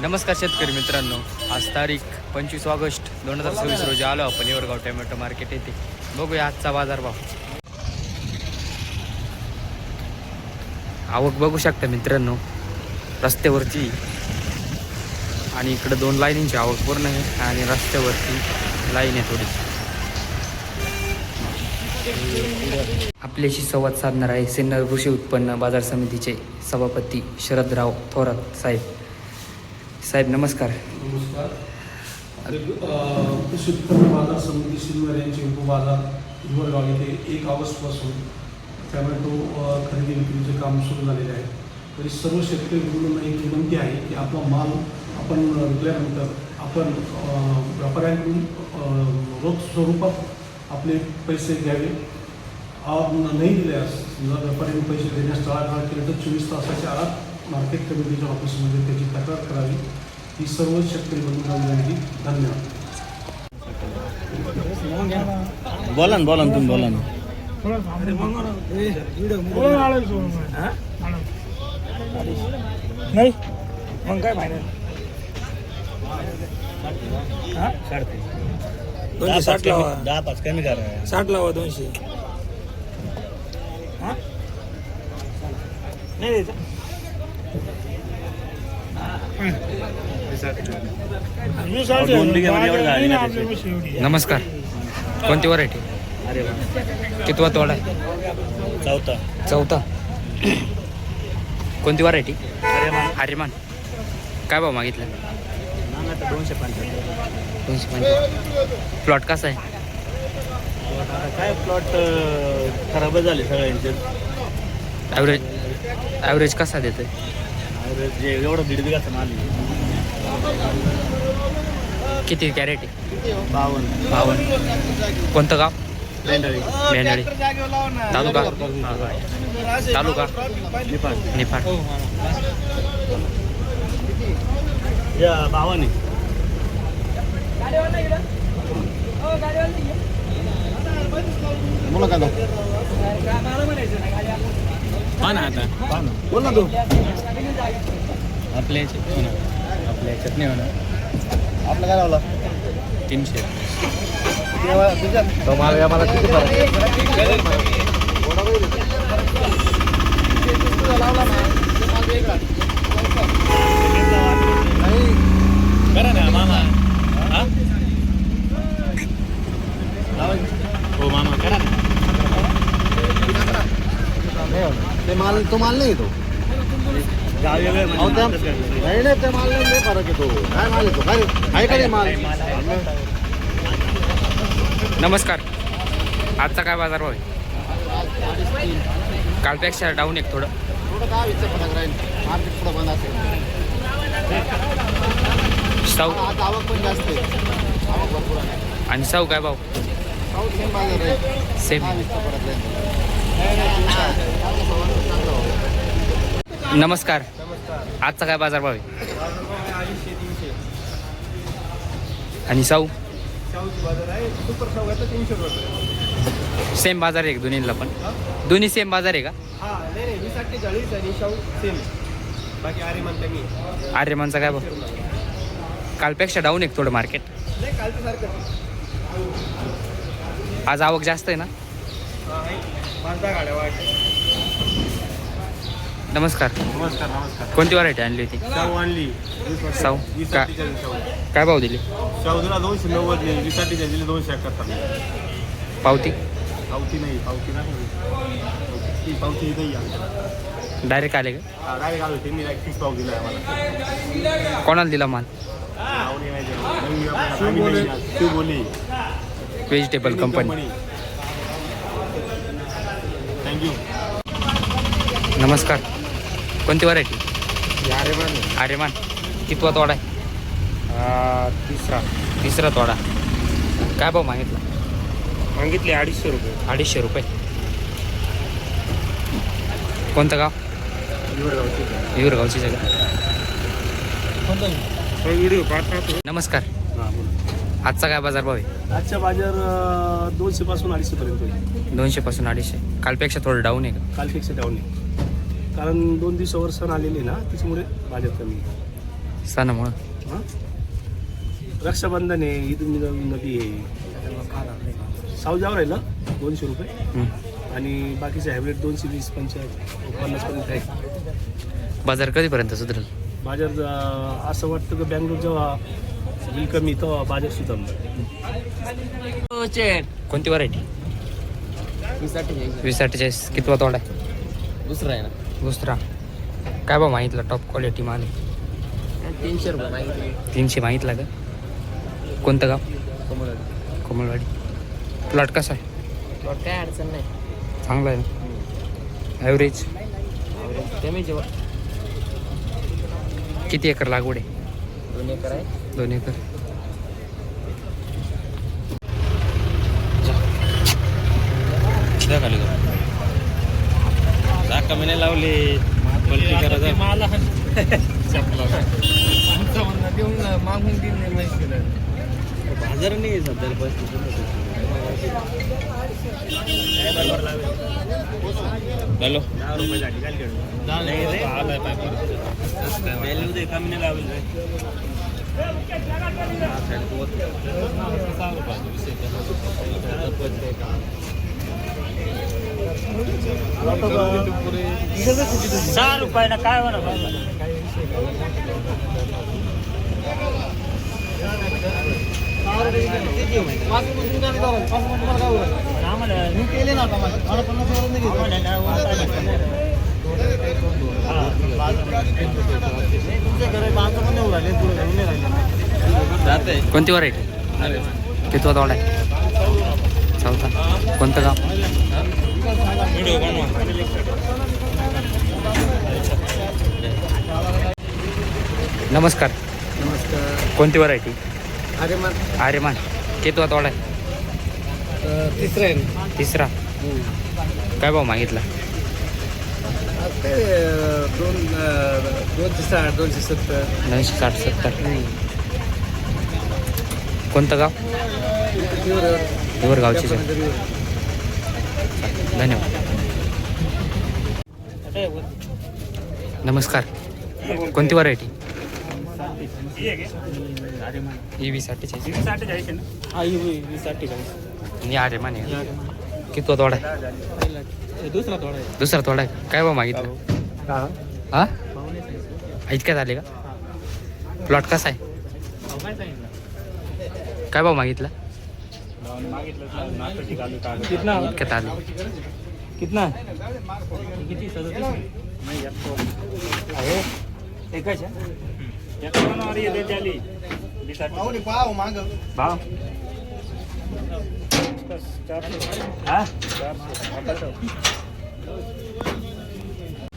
नमस्कार शेतकरी मित्रांनो, आज तारीख 25 ऑगस्ट 2026 रोजी आलो आपण येवरगाव टोमॅटो मार्केट येथे. बघूया आजचा बाजारभाव. आवक बघू शकता मित्रांनो रस्त्यावरची, आणि इकडे 2 लाईनींची आवक पूर्ण आहे आणि रस्त्यावरती लाईन आहे थोडी. आपल्याशी संवाद साधणार आहे सिन्नर कृषी उत्पन्न बाजार समितीचे सभापती शरदराव थोरात साहेब नमस्कार. नमस्कार. कृषी उत्पन्न बाजार समिती सिन्नर यांचे उपबाजार येवरगाव येथे 1 ऑगस्टपासून टोमॅटो खरेदी विक्रीचे काम सुरू झालेले आहे. तरी सर्व शेतकरी बंधूंना एक विनंती आहे की आपला माल आपण विकल्यानंतर आपण व्यापाऱ्यांकडून रोख स्वरूपात आपले पैसे घ्यावे. नाही दिल्यास जर व्यापाऱ्यांनी पैसे देण्यास टाळाटाळ केले तर 24 तासाच्या आत मार्केट कमिटीच्या ऑफिसमध्ये त्याची तक्रार करावी. ही सर्व शेतकरी बंधूंना विनंती. धन्यवाद. बोला ना तुम्ही बोला ना. नाही मग काय फायनल 260 लावा. 10-5 कमी करा. 60 लावा 200. नाही द्यायचं. नमस्कार. कोणती व्हरायटी? अरे वा. कितवा तोडा आहे? चौथा. कोणती व्हरायटी? आर्यमान. काय भाव मागितला? 250. प्लॉट कसा आहे? काय प्लॉट खराब झाले सगळ्यांचे. ॲव्हरेज कसा देतोय? जे एवढं 1.5 बिघाचं माल किती कॅरेट आहे? 52. कोणतं गाव? मेंढळी. मेंढळी. तालुका निफाड. या 52. बोला का आता बोल ना तू. आपल्या याच्यात नाही होणार. आपलं काय लावलं? 300. तो माल या मला किती करा ना मामा. हो मामा करा ना. ते माल तो माल नाही येतो. नाही ते माल नाही फरक येतो. काय माल येतो? काय आहे का रे माल? नमस्कार. आजचा काय बाजार भाव आहे? कालपेक्षा डाऊन एक थोडं. काय फरक राहील. मार्केट पुढं बंद असेल. साऊ आज आवक पण जास्त आहे. आवक भरपूर आहे. आणि साऊ काय भाव? साऊथ सेम बाजार आहे. सेम. फरक राहील. नमस्कार. आजचा काय बाजार भाव आहे? 250-300. आणि साऊ? बाजार आहे. सुपर साऊ आहे 300 रुपये. सेम बाजार आहे का दोन्हीला पण? दोन्ही सेम बाजार आहे का? हां नाही 20-40 आणि शाहू सेम. बाकी आर्यमान कमी आहे. आर्यमानचा काय भाव? कालपेक्षा डाऊन एक थोडं मार्केट. नाही कालचं सारखं. आज आवक जास्त आहे ना? हां आहे. 5-10 गाड्या वाढल्या. नमस्कार. नमस्कार. कोणती व्हरायटी आणली होती? शाहू आणली. साऊ 20-48 शाहू. काय भाव दिली? शाहू दिला 290 दिली. 20-48 दिली 271. पावती पावती नाही. पावती नाही आहे. डायरेक्ट आले का? काय घालू त्यांनी डायरेक्ट 30 पाव दिला आम्हाला. कोणाला दिला माल? शिव बोली व्हेजिटेबल कंपनी. थँक्यू. नमस्कार. कोणती व्हरायटी? आर्यमान. कितवा तोडा आहे? तिसरा तोडा. काय भाव मागितला? मागितले 250 रुपये. 250 रुपये. कोणतं गाव? येवरगावची जगा. व्हिडिओ पाहतो. नमस्कार. आजचा काय बाजार भाव आहे? आजचा बाजार 200 पासून 250 पर्यंत. 200 पासून 250. कालपेक्षा थोडं डाऊन आहे का? कालपेक्षा डाऊन आहे. कारण 2 दिवसावर सण आलेले ना त्याच्यामुळे बाजार कमी आहे. सणामुळं हां रक्षाबंधन आहे, ईद नदी आहे. सावजावर आहे ना 200 रुपये हं. आणि बाकीचे हायब्रिड 220 50 पर्यंत आहे. बाजार कधीपर्यंत सुधरेल? बाजार असं वाटतं की बँगलोर जेव्हा बिल कमी तेव्हा बाजार सुधारणार. कोणती व्हरायटी? 2048. कितवा तोडा आहे? दुसरा आहे ना दुसरा. काय भाव मागितला? टॉप क्वालिटी माल आहे. 300 रुपये माहिती 300 मागितला का? कोणतं गाव? कमळ कोमलवाडी. प्लॉट कसा आहे? काय अडचण नाही चांगला आहे ना? ॲव्हरेज कमीचे किती एकर लागवड आहे? 2 एकर आहे. 2 एकर. कमी लावली मागून दिन निर्णय केला बाजार नाही सध्या हॅलो 10 रुपये कमी नाही लावलं ₹6 काय होणार कोणती व्हरायटी? कितवा तोडा आहे? चौथा. कोणतं गाव? नमस्कार. नमस्कार कोणती व्हरायटी? अरे मग आर्यमान. कितवा तोडा आहे? तिसरं आहे तिसरा. काय भाव मागितला? ते 260 270 960 70. कोणतं गाव? गावची. धन्यवाद. नमस्कार. कोणती व्हरायटी? ही 2048. आणि आर्यमान आहे. कितवा तोडा आहे? दुसरा तोडा आहे. काय भाव मागितलं? हा इतक्यात आले का? प्लॉट कसा आहे? काय भाव मागितला? इतक्यात आले. कितना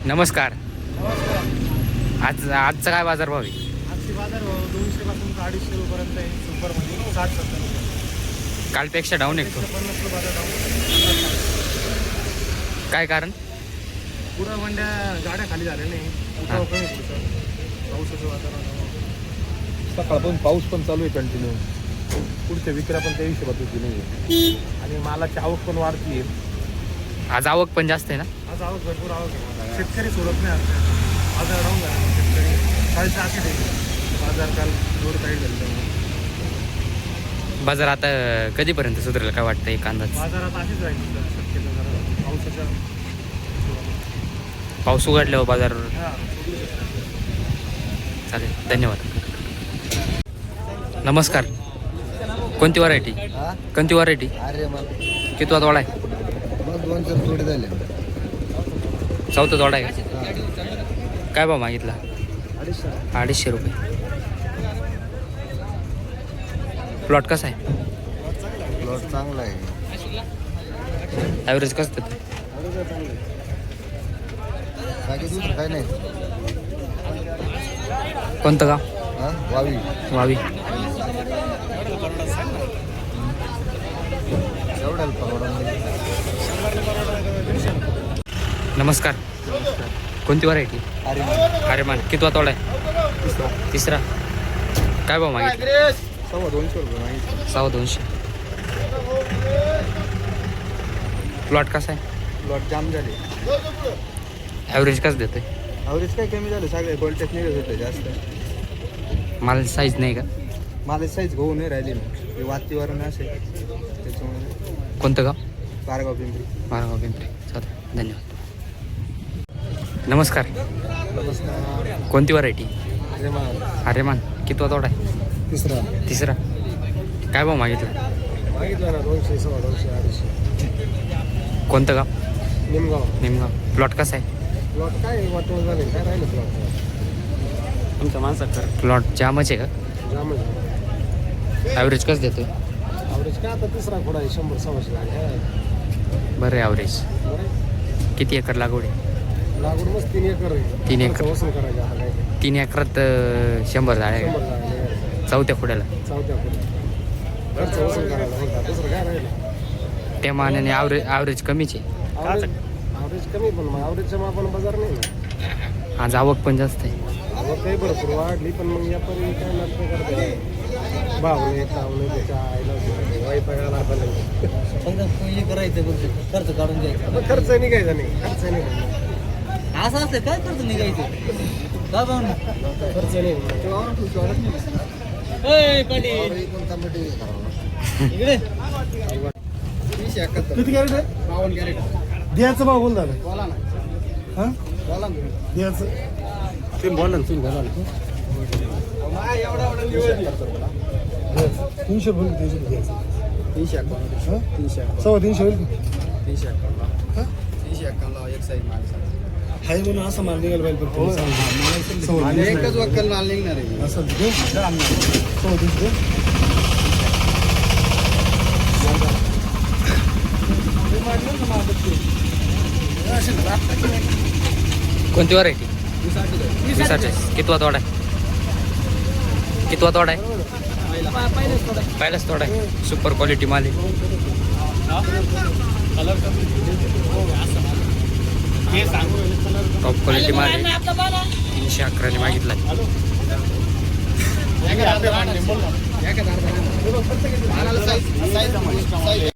नमस्कार. आजचा काय बाजार भाव आहे? आजचे बाजार 200 पासून 250 रुपयापर्यंत आहे. सुपरमध्ये 60-70 कालपेक्षा डाऊन आहे. 50 बाजार डाऊन. काय कारण? पुरा मंड्या गाड्या खाली झाल्या नाही. उठाव कमी पुढचं पावसाचं वातावरण. सकाळपासून पाऊस पण चालू आहे कंटिन्यू. पुढच्या विक्र्या पण त्या हिशोबात नाही आणि मालाची आवक पण वाढती आहे. आज आवक पण जास्त आहे ना? आज आवक भरपूर आवक आहे. शेतकरी सोडत नाही आज. बाजार डाऊन झाला. शेतकरी 6.5 आहे. बाजार काल जोर काही झालं. बाजार आता कधीपर्यंत सुधारेल काय वाटतं एक अंदाज? बाजारात अशीच राहील शक्यता जरा पावसाच्या. पाऊस उघडल्यावर बाजार हां चालेल. धन्यवाद. नमस्कार. कोणती व्हरायटी? कोणती व्हरायटी? अरे मग कितवा तोडा आहे? मग 200 थोडे झाले. चौथा तोडा आहे का? काय भाव मागितला? 250 रुपये. प्लॉट कसा आहे? प्लॉट चांगला आहे. ॲव्हरेज कसं देतं? बाकी दुसरं काय नाही. कोणतं गाव? हां वावी वावी. एवढ्याला परवडा. नमस्कार. कोणती व्हरायटी? अरे मग आर्यमान. कितवा तोडा आहे? तिसरा. काय भाव मागितला? 250 रुपये माहिती. 250. प्लॉट कसा आहे? प्लॉट जाम झाले. ॲव्हरेज कसं देतं? ॲव्हरेज काय कमी झालं. सगळे क्वालिटीच निघत होते जास्त. माल साईज नाही का? मला साईज गहू नाही राहिली ना, हे वातावरण असेल त्याच्यामुळे. कोणतं गाव? कारगाव पिंपरी. मारगाव पिंपरी. चालेल, धन्यवाद. नमस्कार. नमस्कार. कोणती व्हरायटी? अरे मान कितवा तोडा आहे? तिसरा तिसरा. काय भाव मागितला? मागितलं ना 200, 250, 250. कोणतं गाव? निमगाव. निमगाव. प्लॉट कसा आहे? प्लॉट काय वाटवं झाले, काय राहिलं प्लॉट तुमच्या माणसात कर प्लॉट जामच आहे का? जामच. ॲव्हरेज कसं देतो? ॲव्हरेज काय आता तिसरा घोडा आहे, 100, 150 लागेल. बरं आहे ॲव्हरेज. बरं. किती एकर लागवड आहे? लागवड मस्त 3 एकर आहे. 3 एकर. खर्च वसूल करायचा आता काय. 3 एकरात 100 झाड आहे 100 का? लागले. चौथ्या पुढ्याला. चौथ्या पुढे खर्च वसूल करायला म्हणतात, दुसरं काय राहिलं. त्या मानाने ॲव्हरेज कमीच आहे. ॲव्हरेज कमी, पण मग ॲव्हरेजच्या मापानं बाजार नाही ना. आज आवक पण जास्त आहे. आवक काही भरपूर वाढली, पण मग यापर्यंत काय नाटकं करते. भावने तावणे त्याच्या आईला वाईपायला पहिले करायचं, खर्च काढून घ्यायचा. खर्च निघायचा नाही, खर्च नाही असं असतं. काय खर्च निघायचं? काय भावना खर्च नाही इकडे. किती कॅरेट आहे? 52 कॅरेट. द्यायचं भाव बोल झालं. बोला ना. हां बोला ना. द्यायचं तुम्ही बोला ना, तुम्ही बोला ना. 300 बोल, 300 द्यायचं. 351. 351 होईल. 351 एक साईड माल हाय म्हणून असं माल निघाल पाहिजे. एकच वक्कल माल निघणार आहे असं. कोणती व्हरायटी? 248. कितवा तोडा आहे? कितवा तोडा आहे? पहिलाच तोडा आहे. सुपर क्वालिटी माल आहे. टॉप क्वालिटी माल आहे. 311 ने मागितला.